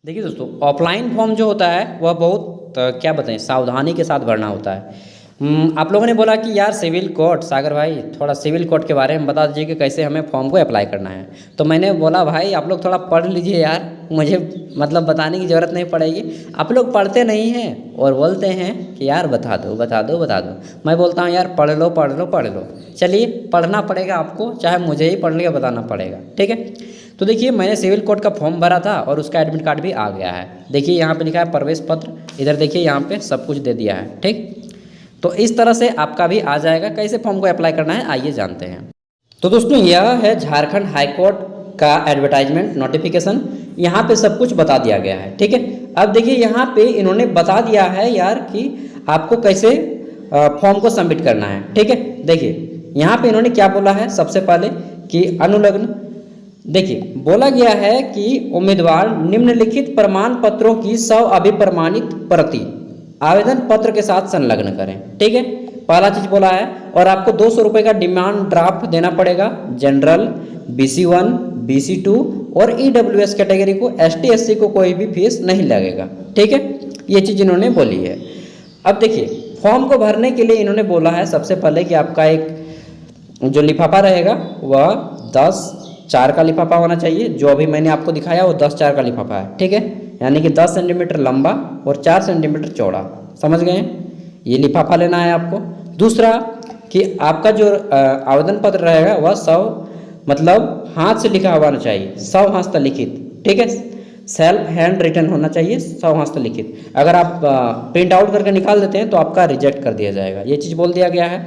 देखिए दोस्तों, offline form जो होता है वह बहुत क्या बताएं, सावधानी के साथ भरना होता है। आप लोगों ने बोला कि यार सिविल कोड, सागर भाई थोड़ा सिविल कोड के बारे में बता दीजिए कि कैसे हमें फॉर्म को अप्लाई करना है। तो मैंने बोला भाई आप लोग थोड़ा पढ़ लीजिए यार, मुझे मतलब बताने की ज़रूरत नहीं पड़ेगी। आप लोग पढ़ते नहीं हैं और बोलते हैं कि यार बता दो बता दो बता दो। मैं बोलता हूँ यार पढ़ लो पढ़ लो पढ़ लो। चलिए पढ़ना पड़ेगा आपको, चाहे मुझे ही पढ़ के बताना पड़ेगा, ठीक है। तो देखिए मैंने सिविल कोड का फॉर्म भरा था और उसका एडमिट कार्ड भी आ गया है। देखिए यहाँ पे लिखा है प्रवेश पत्र, इधर देखिए यहाँ पे सब कुछ दे दिया है, ठीक। तो इस तरह से आपका भी आ जाएगा। कैसे फॉर्म को अप्लाई करना है आइए जानते हैं। तो दोस्तों यह है झारखंड हाई कोर्ट का एडवर्टाइजमेंट नोटिफिकेशन, यहाँ पे सब कुछ बता दिया गया है, ठीक है। अब देखिए यहाँ पे इन्होंने बता दिया है यार कि आपको कैसे फॉर्म को सबमिट करना है, ठीक है। देखिए यहाँ पे इन्होंने क्या बोला है, सबसे पहले कि अनुलग्न, देखिए बोला गया है कि उम्मीदवार निम्नलिखित प्रमाण पत्रों की अभिप्रमाणित प्रति आवेदन पत्र के साथ संलग्न करें, ठीक है। पहला चीज बोला है और आपको 200 रुपये का डिमांड ड्राफ्ट देना पड़ेगा। जनरल, BC1, BC2 और EWS कैटेगरी को, ST SC को कोई भी फीस नहीं लगेगा, ठीक है। ये चीज़ इन्होंने बोली है। अब देखिए फॉर्म को भरने के लिए इन्होंने बोला है सबसे पहले कि आपका एक जो लिफाफा रहेगा वह 10/4 का लिफाफा होना चाहिए। जो अभी मैंने आपको दिखाया वो 10/4 का लिफाफा है, ठीक है। यानी कि 10 सेंटीमीटर लंबा और 4 सेंटीमीटर चौड़ा, समझ गए। ये लिफाफा लेना है आपको। दूसरा कि आपका जो आवेदन पत्र रहेगा वह 100 मतलब हाथ से लिखा हुआ होना चाहिए, 100 हस्तलिखित, ठीक है। सेल्फ हैंड रिटन होना चाहिए, 100 हस्तलिखित। अगर आप प्रिंट आउट करके निकाल देते हैं तो आपका रिजेक्ट कर दिया जाएगा, ये चीज़ बोल दिया गया है,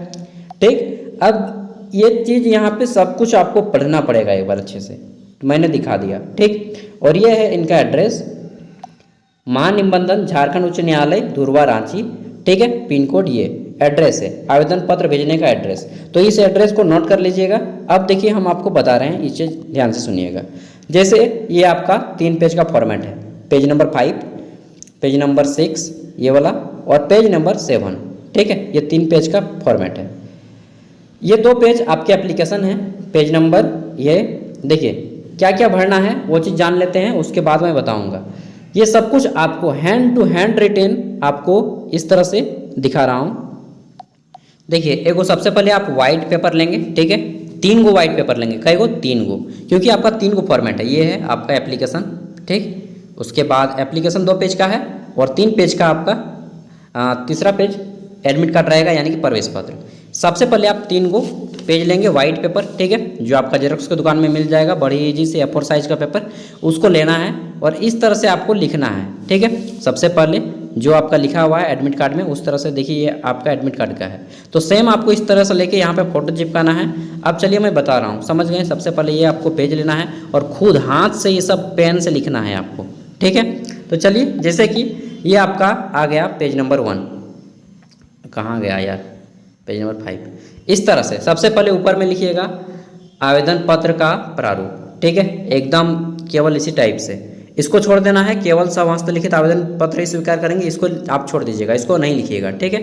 ठीक। अब ये चीज़ यहाँ पे सब कुछ आपको पढ़ना पड़ेगा एक बार अच्छे से, मैंने दिखा दिया, ठीक। और ये है इनका एड्रेस, महानिबंधन झारखंड उच्च न्यायालय धुरवा रांची, ठीक है। पिन कोड ये एड्रेस है, आवेदन पत्र भेजने का एड्रेस। तो इस एड्रेस को नोट कर लीजिएगा। अब देखिए हम आपको बता रहे हैं, इस चीज़ ध्यान से सुनिएगा। जैसे ये आपका 3 पेज का फॉर्मेट है, पेज नंबर 5, पेज नंबर 6 ये वाला और पेज नंबर 7, ठीक है। ये 3 पेज का फॉर्मेट है। ये 2 पेज आपके एप्लीकेशन है। पेज नंबर ये देखिए क्या क्या भरना है वो चीज़ जान लेते हैं, उसके बाद मैं बताऊंगा। ये सब कुछ आपको हैंड टू हैंड रिटेन आपको इस तरह से दिखा रहा हूँ। देखिए एगो सबसे पहले आप वाइट पेपर लेंगे, ठीक है। 3 गो वाइट पेपर लेंगे, कई गो 3 गो, क्योंकि आपका 3 गो फॉर्मेट है। ये है आपका एप्लीकेशन, ठीक। उसके बाद एप्लीकेशन 2 पेज का है और 3 पेज का आपका तीसरा पेज एडमिट कार्ड रहेगा, यानी कि प्रवेश पत्र। सबसे पहले आप 3 गो पेज लेंगे वाइट पेपर, ठीक है, जो आपका जेरोक्स की दुकान में मिल जाएगा, बड़ी ईजी से A4 साइज का पेपर, उसको लेना है और इस तरह से आपको लिखना है, ठीक है। सबसे पहले जो आपका लिखा हुआ है एडमिट कार्ड में उस तरह से, देखिए ये आपका एडमिट कार्ड का है, तो सेम आपको इस तरह से लेके यहाँ पे फोटो चिपकाना है। अब चलिए मैं बता रहा हूँ, समझ गए। सबसे पहले ये आपको पेज लेना है और खुद हाथ से ये सब पेन से लिखना है आपको, ठीक है। तो चलिए जैसे कि ये आपका आ गया पेज नंबर 1, कहाँ गया यार, पेज नंबर 5। इस तरह से सबसे पहले ऊपर में लिखिएगा आवेदन पत्र का प्रारूप, ठीक है, एकदम केवल इसी टाइप से। इसको छोड़ देना है, केवल हस्तलिखित आवेदन पत्र ही स्वीकार करेंगे, इसको आप छोड़ दीजिएगा, इसको नहीं लिखिएगा, ठीक है।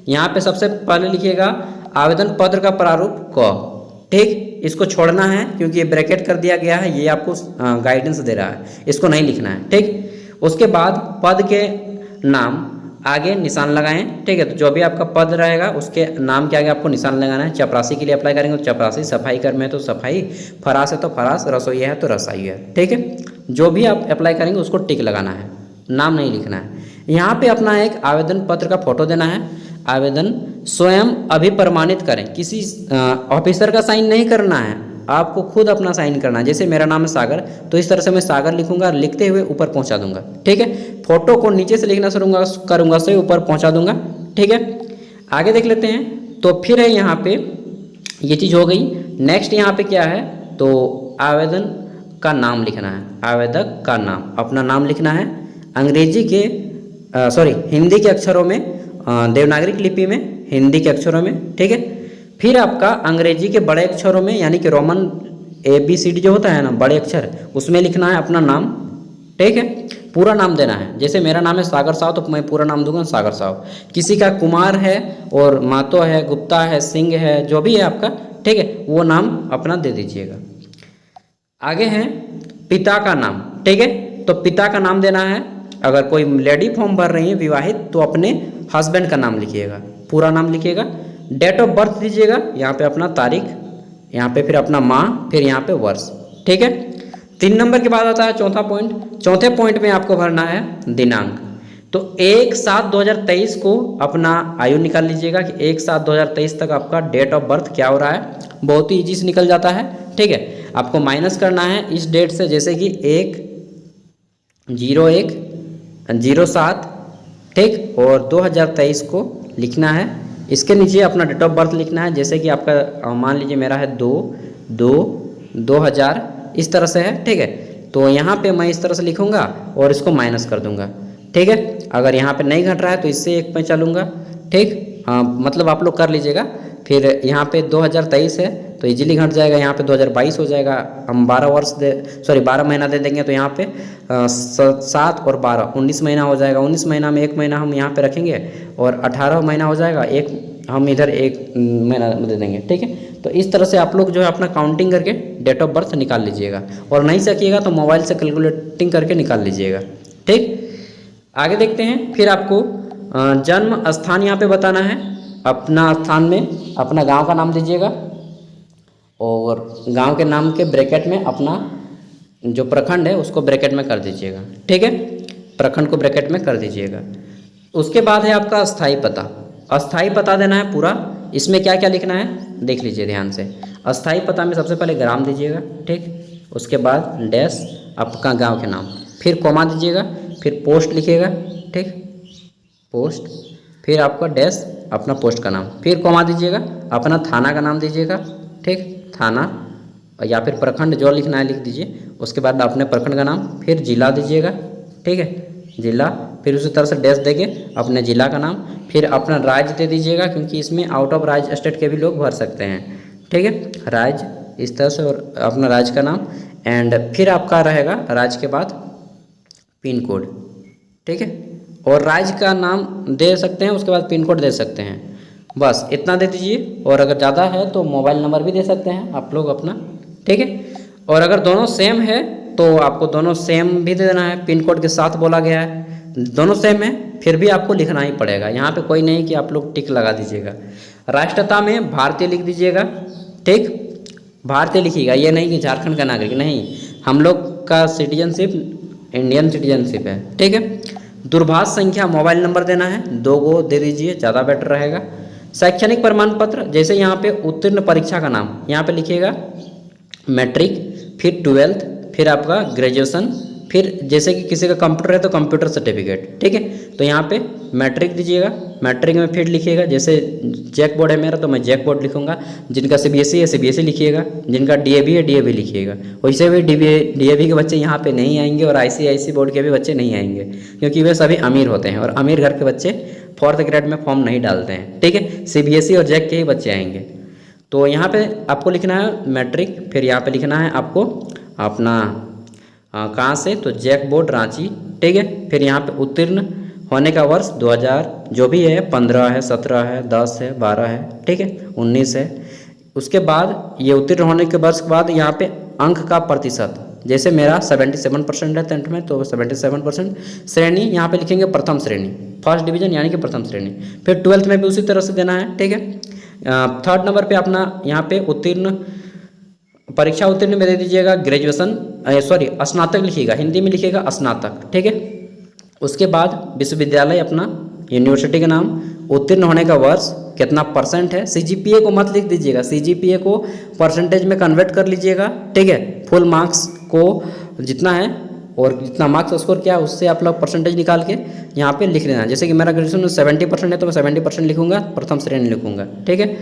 यहाँ पे सबसे पहले लिखिएगा आवेदन पत्र का प्रारूप क, ठीक। इसको छोड़ना है क्योंकि ये ब्रैकेट कर दिया गया है, ये आपको गाइडेंस दे रहा है, इसको नहीं लिखना है, ठीक। उसके बाद पद के नाम आगे निशान लगाएं, ठीक है। तो जो भी आपका पद रहेगा उसके नाम के आगे आपको निशान लगाना है। चपरासी के लिए अप्लाई करेंगे तो चपरासी, सफाई कर्मी है तो सफाई, फरास है तो फरास, रसोई है तो रसोई है, ठीक है। जो भी आप अप्लाई करेंगे उसको टिक लगाना है, नाम नहीं लिखना है। यहाँ पे अपना एक आवेदन पत्र का फोटो देना है। आवेदन स्वयं अभिप्रमाणित करें, किसी ऑफिसर का साइन नहीं करना है, आपको खुद अपना साइन करना है। जैसे मेरा नाम है सागर, तो इस तरह से मैं सागर लिखूंगा, लिखते हुए ऊपर पहुंचा दूंगा, ठीक है। फोटो को नीचे से लिखना शुरू करूंगा से ऊपर पहुंचा दूंगा, ठीक है। आगे देख लेते हैं। तो फिर है यहाँ पे ये चीज़ हो गई। नेक्स्ट यहाँ पे क्या है, तो आवेदन का नाम लिखना है, आवेदक का नाम, अपना नाम लिखना है अंग्रेजी के हिंदी के अक्षरों में, देवनागरी लिपि में, हिंदी के अक्षरों में, ठीक है। फिर आपका अंग्रेजी के बड़े अक्षरों में, यानी कि रोमन ABCD जो होता है ना, बड़े अक्षर, उसमें लिखना है अपना नाम, ठीक है। पूरा नाम देना है। जैसे मेरा नाम है सागर साव तो मैं पूरा नाम दूंगा सागर साव। किसी का कुमार है और मातो है, गुप्ता है, सिंह है, जो भी है आपका, ठीक है, वो नाम अपना दे दीजिएगा। आगे है पिता का नाम, ठीक है। तो पिता का नाम देना है। अगर कोई लेडी फॉर्म भर रही है विवाहित तो अपने हस्बैंड का नाम लिखिएगा, पूरा नाम लिखिएगा। डेट ऑफ बर्थ दीजिएगा, यहाँ पे अपना तारीख, यहाँ पे फिर अपना माह, फिर यहाँ पे वर्ष। ठीक है। 3 नंबर के बाद आता है चौथा पॉइंट। चौथे पॉइंट में आपको भरना है दिनांक। तो 1/7/2023 को अपना आयु निकाल लीजिएगा कि 1/7/2023 तक आपका डेट ऑफ बर्थ क्या हो रहा है। बहुत ही ईजी से निकल जाता है। ठीक है। आपको माइनस करना है इस डेट से, जैसे कि 1/01/07, ठीक, और 2023 को लिखना है। इसके नीचे अपना डेट ऑफ बर्थ लिखना है, जैसे कि आपका मान लीजिए मेरा है 2/2/2000, इस तरह से है। ठीक है। तो यहाँ पे मैं इस तरह से लिखूँगा और इसको माइनस कर दूँगा। ठीक है। अगर यहाँ पे नहीं घट रहा है तो इससे 1 पे चलूँगा। ठीक, हाँ, मतलब आप लोग कर लीजिएगा। फिर यहाँ पे 2023 है तो इजीली घट जाएगा, यहाँ पे 2022 हो जाएगा। हम 12 महीना दे देंगे तो यहाँ पे 7 और 12 19 महीना हो जाएगा। 19 महीना में 1 महीना हम यहाँ पे रखेंगे और 18 महीना हो जाएगा, एक हम इधर 1 महीना दे देंगे। ठीक है। तो इस तरह से आप लोग जो है अपना काउंटिंग करके डेट ऑफ बर्थ निकाल लीजिएगा, और नहीं सकिएगा तो मोबाइल से कैलकुलेटिंग करके निकाल लीजिएगा। ठीक, आगे देखते हैं। फिर आपको जन्म स्थान यहाँ पे बताना है। अपना स्थान में अपना गांव का नाम दीजिएगा, और गांव के नाम के ब्रैकेट में अपना जो प्रखंड है उसको ब्रैकेट में कर दीजिएगा। ठीक है, प्रखंड को ब्रैकेट में कर दीजिएगा। उसके बाद है आपका अस्थाई पता। अस्थाई पता देना है पूरा। इसमें क्या क्या लिखना है देख लीजिए ध्यान से। अस्थाई पता में सबसे पहले ग्राम दीजिएगा। ठीक, उसके बाद डैश आपका गांव के नाम, फिर कॉमा दीजिएगा, फिर पोस्ट लिखिएगा। ठीक, पोस्ट, फिर आपका डैश अपना पोस्ट का नाम, फिर कॉमा दीजिएगा, अपना थाना का नाम दीजिएगा। ठीक, थाना या फिर प्रखंड जो लिखना है लिख दीजिए। उसके बाद अपने प्रखंड का नाम, फिर जिला दीजिएगा। ठीक है, जिला, फिर उसी तरह से डैश देके अपने जिला का नाम, फिर अपना राज्य दे दीजिएगा, क्योंकि इसमें आउट ऑफ राज्य स्टेट के भी लोग भर सकते हैं। ठीक है, राज्य इस तरह से, और अपना राज्य का नाम, एंड फिर आपका रहेगा राज्य के बाद पिन कोड। ठीक है, और राज्य का नाम दे सकते हैं, उसके बाद पिन कोड दे सकते हैं। बस इतना दे दीजिए, और अगर ज़्यादा है तो मोबाइल नंबर भी दे सकते हैं आप लोग अपना। ठीक है, और अगर दोनों सेम है तो आपको दोनों सेम भी दे देना है। पिन कोड के साथ बोला गया है, दोनों सेम है फिर भी आपको लिखना ही पड़ेगा। यहाँ पे कोई नहीं कि आप लोग टिक लगा दीजिएगा। राष्ट्रता में भारतीय लिख दीजिएगा। ठीक, भारतीय लिखिएगा, ये नहीं कि झारखंड का नागरिक, नहीं, हम लोग का सिटीजनशिप इंडियन सिटीजनशिप है। ठीक है, दूरभाष संख्या मोबाइल नंबर देना है, 2 गो दे दीजिए, ज़्यादा बेटर रहेगा। शैक्षणिक प्रमाण पत्र, जैसे यहाँ पे उत्तीर्ण परीक्षा का नाम यहाँ पे लिखिएगा, मैट्रिक, फिर 12th, फिर आपका ग्रेजुएशन, फिर जैसे कि किसी का कंप्यूटर है तो कंप्यूटर सर्टिफिकेट। ठीक है, तो यहाँ पे मैट्रिक दीजिएगा, मैट्रिक में फिर लिखिएगा। जैसे जैक बोर्ड है मेरा तो मैं जैक बोर्ड लिखूंगा, जिनका सीबीएसई है सीबीएसई लिखिएगा, जिनका डीएवी है डीएवी लिखिएगा। वैसे भी डीएवी के बच्चे यहाँ पे नहीं आएंगे, और आईसीआईसी बोर्ड के भी बच्चे नहीं आएंगे, क्योंकि वे सभी अमीर होते हैं, और अमीर घर के बच्चे 4th ग्रेड में फॉर्म नहीं डालते हैं। ठीक है, सीबीएसई और जैक के ही बच्चे आएंगे। तो यहाँ पे आपको लिखना है मैट्रिक, फिर यहाँ पे लिखना है आपको अपना कहाँ से, तो जैक बोर्ड रांची। ठीक है, फिर यहाँ पे उत्तीर्ण होने का वर्ष 2000 जो भी है, 15 है, 17 है, 10 है, 12 है, ठीक है, 19 है। उसके बाद ये उत्तीर्ण होने के वर्ष के बाद यहाँ पे अंक का प्रतिशत, जैसे मेरा 77% है 10th में तो 77%। श्रेणी यहाँ पे लिखेंगे प्रथम श्रेणी, फर्स्ट डिवीजन यानी कि प्रथम श्रेणी। फिर 12th में भी उसी तरह से देना है। ठीक है, 3rd नंबर पे अपना यहाँ पे उत्तीर्ण, परीक्षा उत्तीर्ण में दे दीजिएगा ग्रेजुएशन, स्नातक लिखिएगा, हिंदी में लिखिएगा स्नातक। ठीक है, उसके बाद विश्वविद्यालय अपना यूनिवर्सिटी का नाम, उत्तीर्ण होने का वर्ष, कितना परसेंट है। सीजीपीए को मत लिख दीजिएगा, सीजीपीए को परसेंटेज में कन्वर्ट कर लीजिएगा। ठीक है, फुल मार्क्स को जितना है और जितना मार्क्स स्कोर किया उससे आप लोग परसेंटेज निकाल के यहाँ पे लिख लेना। जैसे कि मेरा ग्रेजुएशन में 70% है तो मैं 70% लिखूंगा, प्रथम श्रेणी लिखूंगा। ठीक है,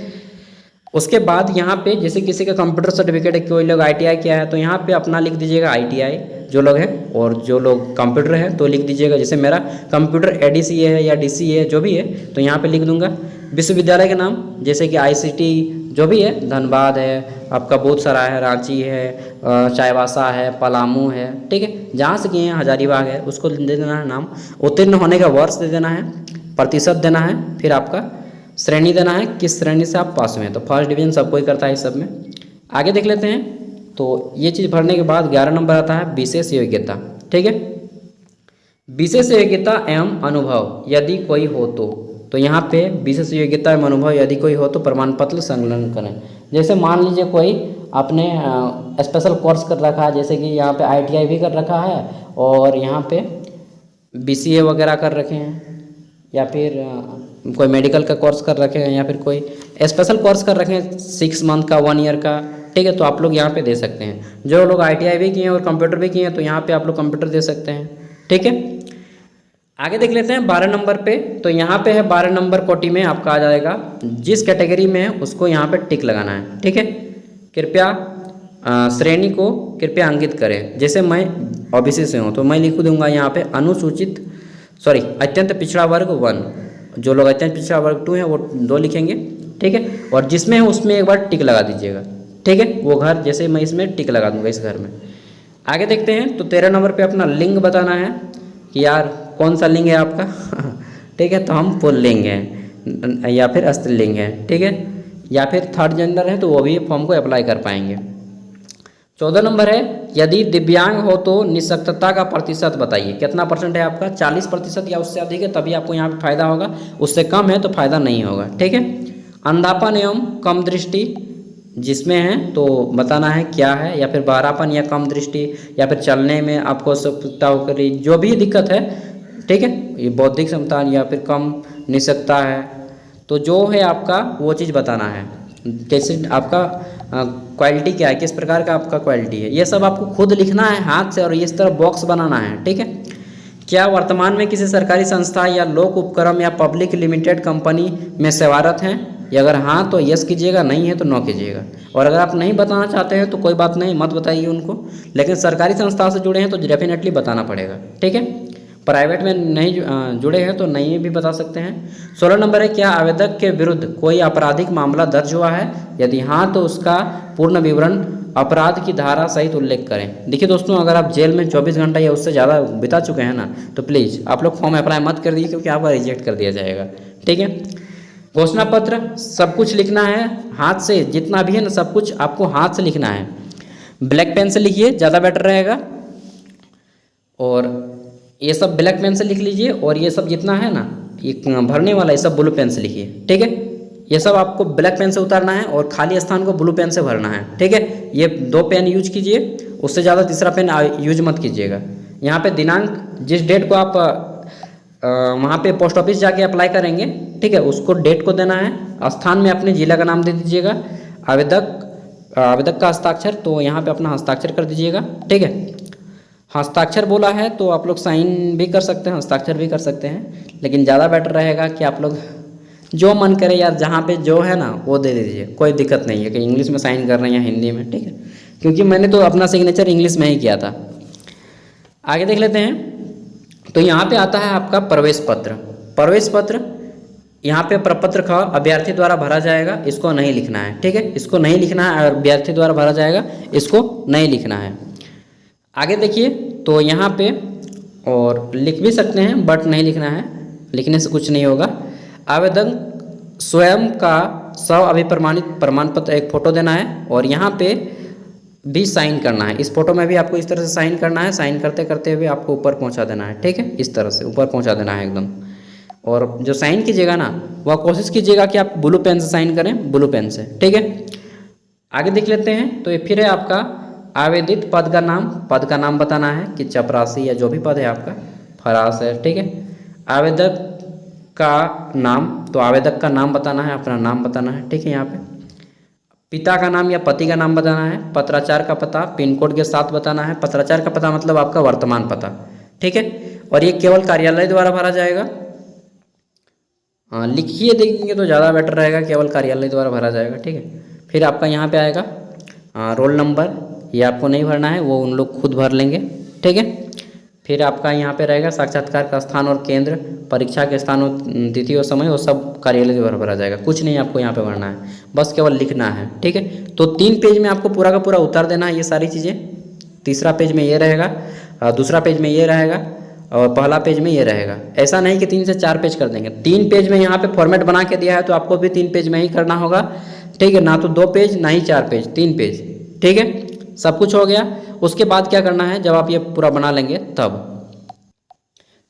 उसके बाद यहाँ पे जैसे किसी का कंप्यूटर सर्टिफिकेट है, कोई लोग आईटीआई किया है तो यहाँ पे अपना लिख दीजिएगा आईटीआई जो लोग हैं, और जो लोग कंप्यूटर है तो लिख दीजिएगा, जैसे मेरा कंप्यूटर एडीसीए है या डीसीए है जो भी है तो यहाँ पे लिख दूंगा। विश्वविद्यालय के नाम, जैसे कि आईसीटी जो भी है, धनबाद है, आपका बोधसराय है, रांची है, चाईबासा है, पलामू है। ठीक है, जहाँ से किए हैं, हजारीबाग है, उसको दे देना है नाम। उत्तीर्ण होने का वर्ष दे देना है, प्रतिशत देना है, फिर आपका श्रेणी देना है, किस श्रेणी से आप पास हुए हैं, तो फर्स्ट डिवीजन सब कोई करता है इस सब में। आगे देख लेते हैं। तो ये चीज़ भरने के बाद 11 नंबर आता है विशेष योग्यता। ठीक है, विशेष योग्यता एवं अनुभव यदि कोई हो तो यहाँ पे विशेष योग्यता एवं अनुभव यदि कोई हो तो प्रमाण पत्र संलग्न करें। जैसे मान लीजिए कोई आपने स्पेशल कोर्स कर रखा है, जैसे कि यहाँ पे ITI भी कर रखा है और यहाँ पे BCA वगैरह कर रखे हैं, या फिर कोई मेडिकल का कोर्स कर रखे हैं, या फिर कोई स्पेशल कोर्स कर रखे हैं 6 मंथ का 1 ईयर का, ठीक है, तो आप लोग यहाँ पे दे सकते हैं। जो लोग ITI भी किए हैं और कंप्यूटर भी किए हैं तो यहाँ पे आप लोग कंप्यूटर दे सकते हैं, ठीक है। आगे देख लेते हैं 12 नंबर पे। तो यहाँ पे है 12 नंबर कोटि में आपका आ जाएगा, जिस कैटेगरी में है उसको यहाँ पे टिक लगाना है, ठीक है। कृपया श्रेणी को कृपया अंकित करें। जैसे मैं OBC से हूँ तो मैं लिख दूंगा यहाँ पे अत्यंत पिछड़ा वर्ग 1। जो लोग अत्यंत पिछड़ा वर्ग 2 है वो 2 लिखेंगे, ठीक है। और जिसमें है उसमें एक बार टिक लगा दीजिएगा, ठीक है। वो घर, जैसे मैं इसमें टिक लगा दूंगा इस घर में। आगे देखते हैं तो 13 नंबर पे अपना लिंग बताना है कि यार कौन सा लिंग है आपका ठीक है, तो हम पुल्लिंग हैं या फिर स्त्रीलिंग है, ठीक है, या फिर थर्ड जेंडर है तो वो भी फॉर्म को अप्लाई कर पाएंगे। 14 नंबर है, यदि दिव्यांग हो तो निःशक्तता का प्रतिशत बताइए। कितना परसेंट है आपका? 40% या उससे अधिक है तभी आपको यहाँ पे फायदा होगा, उससे कम है तो फायदा नहीं होगा, ठीक है। अंधापन एवं कम दृष्टि जिसमें है तो बताना है क्या है, या फिर बहरापन या कम दृष्टि, या फिर चलने में आपको असुविधा होगी, जो भी दिक्कत है, ठीक है, ये बौद्धिक क्षमता या फिर कम निःशक्तता है, तो जो है आपका वो चीज़ बताना है। कैसे आपका क्वालिटी क्या है, किस प्रकार का आपका क्वालिटी है, ये सब आपको खुद लिखना है हाथ से और इस तरह बॉक्स बनाना है, ठीक है। क्या वर्तमान में किसी सरकारी संस्था या लोक उपक्रम या पब्लिक लिमिटेड कंपनी में सेवारत हैं? ये अगर हाँ तो यस कीजिएगा, नहीं है तो नो कीजिएगा। और अगर आप नहीं बताना चाहते हैं तो कोई बात नहीं, मत बताइए उनको, लेकिन सरकारी संस्था से जुड़े हैं तो डेफिनेटली बताना पड़ेगा, ठीक है। प्राइवेट में नहीं जुड़े हैं तो नहीं भी बता सकते हैं। 16 नंबर है, क्या आवेदक के विरुद्ध कोई आपराधिक मामला दर्ज हुआ है? यदि हाँ तो उसका पूर्ण विवरण अपराध की धारा सहित उल्लेख करें। देखिए दोस्तों, अगर आप जेल में 24 घंटा या उससे ज़्यादा बिता चुके हैं ना तो प्लीज़ आप लोग फॉर्म अप्लाई मत कर दीजिए, क्योंकि आपका रिजेक्ट कर दिया जाएगा, ठीक है। घोषणा पत्र सब कुछ लिखना है हाथ से, जितना भी है ना सब कुछ आपको हाथ से लिखना है। ब्लैक पेन से लिखिए, ज़्यादा बेटर रहेगा। और ये सब ब्लैक पेन से लिख लीजिए, और ये सब जितना है ना ये भरने वाला ये सब ब्लू पेन से लिखिए, ठीक है। ये सब आपको ब्लैक पेन से उतारना है और खाली स्थान को ब्लू पेन से भरना है, ठीक है। ये 2 पेन यूज कीजिए, उससे ज़्यादा तीसरा पेन यूज मत कीजिएगा। यहाँ पे दिनांक, जिस डेट को आप वहाँ पे पोस्ट ऑफिस जाके अप्लाई करेंगे, ठीक है, उसको डेट को देना है। स्थान में अपने जिला का नाम दे दीजिएगा। आवेदक का हस्ताक्षर, तो यहाँ पे अपना हस्ताक्षर कर दीजिएगा, ठीक है। हस्ताक्षर बोला है तो आप लोग साइन भी कर सकते हैं, हस्ताक्षर भी कर सकते हैं, लेकिन ज़्यादा बेटर रहेगा कि आप लोग जो मन करे यार, जहाँ पे जो है ना वो दे दीजिए, कोई दिक्कत नहीं है कि इंग्लिश में साइन कर रहे हैं या हिंदी में, ठीक है, क्योंकि मैंने तो अपना सिग्नेचर इंग्लिश में ही किया था। आगे देख लेते हैं, तो यहाँ पे आता है आपका प्रवेश पत्र। प्रवेश पत्र यहाँ पे प्रपत्र ख अभ्यर्थी द्वारा भरा जाएगा, इसको नहीं लिखना है, ठीक है, इसको नहीं लिखना है। और अभ्यर्थी द्वारा भरा जाएगा, इसको नहीं लिखना है। आगे देखिए, तो यहाँ पे और लिख भी सकते हैं बट नहीं लिखना है, लिखने से कुछ नहीं होगा। आवेदन स्वयं का स्व अभिप्रमाणित प्रमाण पत्र एक फ़ोटो देना है, और यहाँ पे भी साइन करना है। इस फोटो में भी आपको इस तरह से साइन करना है, साइन करते करते हुए आपको ऊपर पहुँचा देना है, ठीक है, इस तरह से ऊपर पहुँचा देना है एकदम। और जो साइन कीजिएगा ना वह कोशिश कीजिएगा कि आप ब्लू पेन से साइन करें, ब्लू पेन से, ठीक है। आगे देख लेते हैं, तो ये फिर है आपका आवेदित पद का नाम बताना है कि चपरासी या जो भी पद है आपका, फरास है, ठीक है। आवेदक का नाम, तो आवेदक का नाम बताना है, अपना नाम बताना है, ठीक है। यहाँ पे पिता का नाम या पति का नाम बताना है। पत्राचार का पता पिन कोड के साथ बताना है। पत्राचार का पता मतलब आपका वर्तमान पता, ठीक है। और ये केवल कार्यालय द्वारा भरा जाएगा। लिखिए देखेंगे तो ज़्यादा बेटर रहेगा, केवल कार्यालय द्वारा भरा जाएगा, ठीक है। फिर आपका यहाँ पे आएगा रोल नंबर, ये आपको नहीं भरना है, वो उन लोग खुद भर लेंगे, ठीक है। फिर आपका यहाँ पे रहेगा साक्षात्कार का स्थान और केंद्र, परीक्षा के स्थान और तिथि और समय, वो सब कार्यालय द्वारा भरा जाएगा। कुछ नहीं आपको यहाँ पे भरना है, बस केवल लिखना है, ठीक है। तो 3 पेज में आपको पूरा का पूरा उतार देना है ये सारी चीज़ें। तीसरा पेज में ये रहेगा, दूसरा पेज में ये रहेगा, और पहला पेज में ये रहेगा। ऐसा नहीं कि 3 से 4 पेज कर देंगे। 3 पेज में यहाँ पे फॉर्मेट बना के दिया है तो आपको भी 3 पेज में ही करना होगा, ठीक है। ना तो 2 पेज ना ही 4 पेज, 3 पेज, ठीक है। सब कुछ हो गया। उसके बाद क्या करना है, जब आप ये पूरा बना लेंगे तब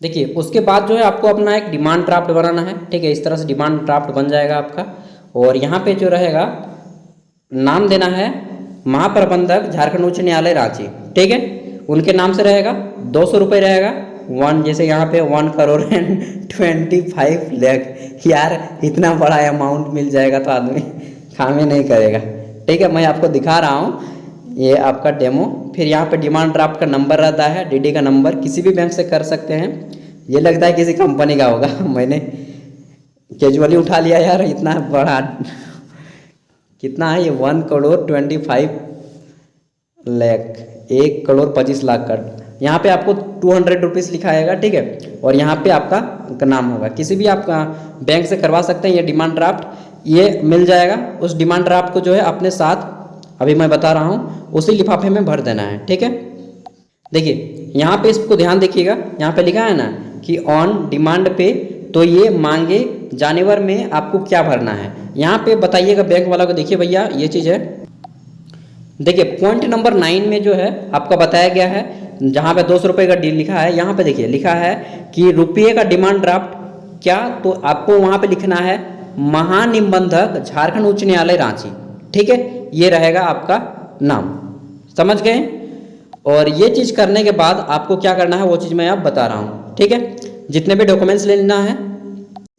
देखिए उसके बाद जो है आपको अपना एक डिमांड ड्राफ्ट बनाना है, ठीक है। इस तरह से डिमांड ड्राफ्ट बन जाएगा आपका। और यहाँ पे जो रहेगा नाम देना है महाप्रबंधक झारखंड उच्च न्यायालय रांची, ठीक है। उनके नाम से रहेगा, 200 रुपये रहेगा। जैसे यहाँ पे 1,25,00,000 यार इतना बड़ा अमाउंट मिल जाएगा तो आदमी काम ही नहीं करेगा, ठीक है। मैं आपको दिखा रहा हूँ ये आपका डेमो। फिर यहाँ पे डिमांड ड्राफ्ट का नंबर रहता है, डीडी का नंबर, किसी भी बैंक से कर सकते हैं। ये लगता है किसी कंपनी का होगा मैंने कैजुअली उठा लिया यार, इतना बड़ा कितना है ये 1,25,00,000, 1,25,00,000 का। यहाँ पे आपको 200 रुपीज़ लिखा आएगा, ठीक है। और यहाँ पे आपका नाम होगा। किसी भी आप बैंक से करवा सकते हैं ये डिमांड ड्राफ्ट, ये मिल जाएगा। उस डिमांड ड्राफ्ट को जो है अपने साथ अभी मैं बता रहा हूँ उसी लिफाफे में भर देना है, ठीक है। देखिए यहाँ पे इसको ध्यान देखिएगा, यहाँ पे लिखा है ना कि ऑन डिमांड पे, तो ये मांगे जानवर में आपको क्या भरना है यहाँ पे बताइएगा बैंक वाला को। देखिए भैया ये चीज़ है, देखिए पॉइंट नंबर 9 में जो है आपका बताया गया है, जहाँ पे 200 रुपये का डील लिखा है, यहाँ पे देखिए लिखा है कि रुपये का डिमांड ड्राफ्ट क्या, तो आपको वहाँ पे लिखना है महानिबंधक झारखंड उच्च न्यायालय रांची, ठीक है। ये रहेगा आपका नाम, समझ गए। और ये चीज़ करने के बाद आपको क्या करना है वो चीज़ मैं अब बता रहा हूँ, ठीक है। जितने भी डॉक्यूमेंट्स लेना है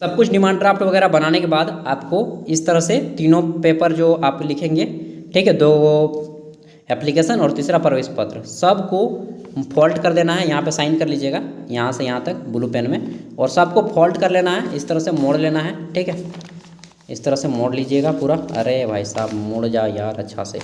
सब कुछ डिमांड ड्राफ्ट वगैरह बनाने के बाद आपको इस तरह से तीनों पेपर जो आप लिखेंगे, ठीक है, 2 एप्लीकेशन और तीसरा प्रवेश पत्र, सबको फोल्ड कर देना है। यहाँ पे साइन कर लीजिएगा यहाँ से यहाँ तक ब्लू पेन में, और सबको फोल्ड कर लेना है, इस तरह से मोड़ लेना है, ठीक है। इस तरह से मोड़ लीजिएगा पूरा। अरे भाई साहब मोड़ जा यार अच्छा से,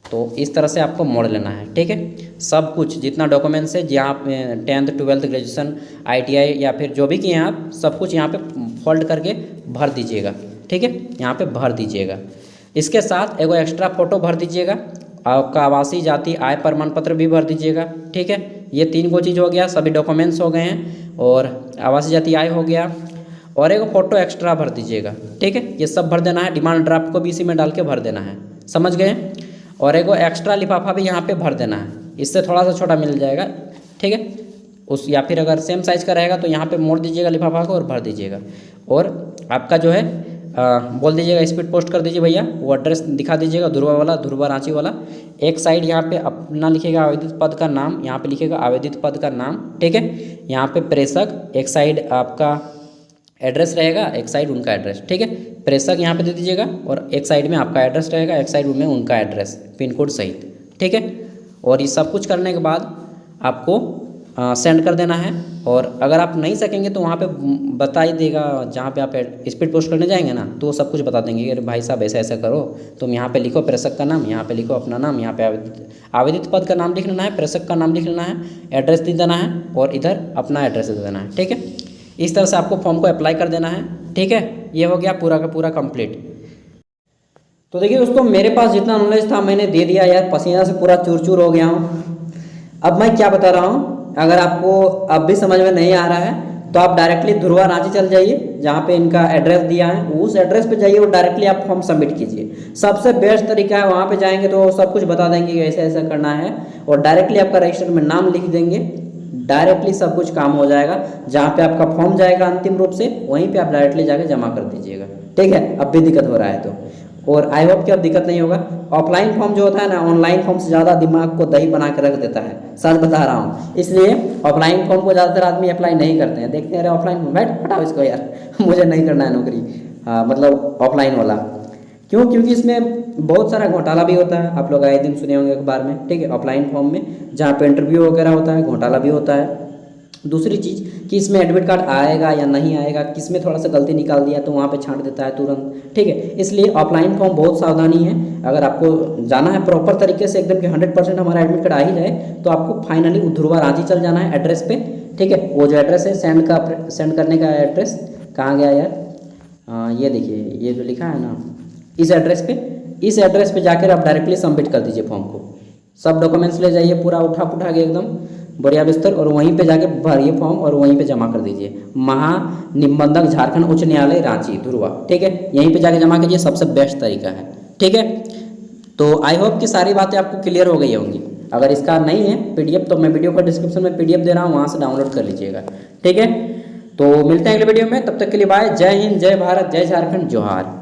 तो इस तरह से आपको मोड़ लेना है, ठीक है। सब कुछ जितना डॉक्यूमेंट्स है, जहाँ आप 10th 12th ग्रेजुएशन ITI या फिर जो भी किए हैं आप, सब कुछ यहाँ पे फोल्ड करके भर दीजिएगा, ठीक है। यहाँ पे भर दीजिएगा। इसके साथ एगो एक्स्ट्रा फ़ोटो भर दीजिएगा, आपका आवासीय जाति आय प्रमाण पत्र भी भर दीजिएगा, ठीक है। ये 3 गो चीज़ हो गया, सभी डॉक्यूमेंट्स हो गए हैं, और आवासीय जाति आय हो गया, और एक फ़ोटो एक्स्ट्रा भर दीजिएगा, ठीक है। ये सब भर देना है, डिमांड ड्राफ्ट को भी इसी में डाल के भर देना है, समझ गए। और एक एक्स्ट्रा लिफाफा भी यहाँ पे भर देना है, इससे थोड़ा सा छोटा मिल जाएगा, ठीक है। उस या फिर अगर सेम साइज़ का रहेगा तो यहाँ पे मोड़ दीजिएगा लिफाफा को और भर दीजिएगा। और आपका जो है बोल दीजिएगा स्पीड पोस्ट कर दीजिए भैया, वो एड्रेस दिखा दीजिएगा, धुरवा वाला, धुरवा रांची वाला। एक साइड यहाँ पे अपना लिखेगा आवेदित पद का नाम, यहाँ पे लिखेगा आवेदित पद का नाम, ठीक है। यहाँ पे प्रेषक, एक साइड आपका एड्रेस रहेगा, एक साइड उनका एड्रेस, ठीक है। प्रेषक यहाँ पे दे दीजिएगा, और एक साइड में आपका एड्रेस रहेगा, एक साइड में उनका एड्रेस पिन कोड सहित, ठीक है। और ये सब कुछ करने के बाद आपको सेंड कर देना है। और अगर आप नहीं सकेंगे तो वहाँ पे बता ही देगा, जहाँ पे आप स्पीड पोस्ट करने जाएंगे ना तो वो सब कुछ बता देंगे कि अरे भाई साहब ऐसा ऐसा करो, तुम यहाँ पे लिखो प्रेषक का नाम, यहाँ पे लिखो अपना नाम, यहाँ पे आवेदित पद का नाम लिख लेना है, प्रेषक का नाम लिख लेना है, एड्रेस दे देना है, और इधर अपना एड्रेस दे देना है, ठीक है। इस तरह से आपको फॉर्म को अप्लाई कर देना है, ठीक है। ये हो गया पूरा का पूरा कंप्लीट। तो देखिए दोस्तों मेरे पास जितना नॉलेज था मैंने दे दिया यार, पसीना से पूरा चूर चूर हो गया हूँ। अब मैं क्या बता रहा हूँ, अगर आपको अब भी समझ में नहीं आ रहा है तो आप डायरेक्टली धुरवा रांची चल जाइए, जहाँ पे इनका एड्रेस दिया है उस एड्रेस पे जाइए और डायरेक्टली आप फॉर्म सबमिट कीजिए। सबसे बेस्ट तरीका है, वहाँ पे जाएंगे तो सब कुछ बता देंगे कि ऐसा ऐसा करना है, और डायरेक्टली आपका रजिस्टर में नाम लिख देंगे, डायरेक्टली सब कुछ काम हो जाएगा। जहाँ पे आपका फॉर्म जाएगा अंतिम रूप से वहीं पे आप डायरेक्टली जाके जमा कर दीजिएगा, ठीक है। अब भी दिक्कत हो रहा है तो, और आई होप कि अब दिक्कत नहीं होगा। ऑफलाइन फॉर्म जो होता है ना, ऑनलाइन फॉर्म से ज़्यादा दिमाग को दही बना के रख देता है, सच बता रहा हूँ। इसलिए ऑफलाइन फॉर्म को ज़्यादातर आदमी अप्लाई नहीं करते हैं, देखते हैं अरे ऑफलाइन बैठ हटाओ इसको यार मुझे नहीं करना है नौकरी, मतलब ऑफलाइन वाला। क्यों? क्योंकि इसमें बहुत सारा घोटाला भी होता है, आप लोग आए दिन सुने होंगे अखबार में, ठीक है। ऑफलाइन फॉर्म में जहाँ पे इंटरव्यू वगैरह होता है घोटाला भी होता है। दूसरी चीज़ कि इसमें एडमिट कार्ड आएगा या नहीं आएगा, किसमें थोड़ा सा गलती निकाल दिया तो वहाँ पे छांट देता है तुरंत, ठीक है। इसलिए ऑफलाइन फॉर्म बहुत सावधानी है। अगर आपको जाना है प्रॉपर तरीके से एकदम कि 100% हमारा एडमिट कार्ड आ ही जाए तो आपको फाइनली धुरवा रांची चल जाना है एड्रेस पे, ठीक है। वो जो एड्रेस है सेंड करने का एड्रेस कहाँ गया यार, ये देखिए ये जो लिखा है ना, इस एड्रेस पे जाकर आप डायरेक्टली सबमिट कर दीजिए फॉर्म को। सब डॉक्यूमेंट्स ले जाइए पूरा उठा पुठा के एकदम बढ़िया बिस्तर, और वहीं पे जाके भरिए फॉर्म और वहीं पे जमा कर दीजिए। महानिबंधक झारखंड उच्च न्यायालय रांची धुरवा, ठीक है। यहीं पे जाके जमा कीजिए, सबसे बेस्ट तरीका है, ठीक है। तो आई होप कि सारी बातें आपको क्लियर हो गई होंगी। अगर इसका नहीं है PDF तो मैं वीडियो का डिस्क्रिप्शन में PDF दे रहा हूँ, वहाँ से डाउनलोड कर लीजिएगा। ठीक है, तो मिलते हैं अगले वीडियो में, तब तक के लिए बाय। जय हिंद, जय भारत, जय झारखंड, जोहार।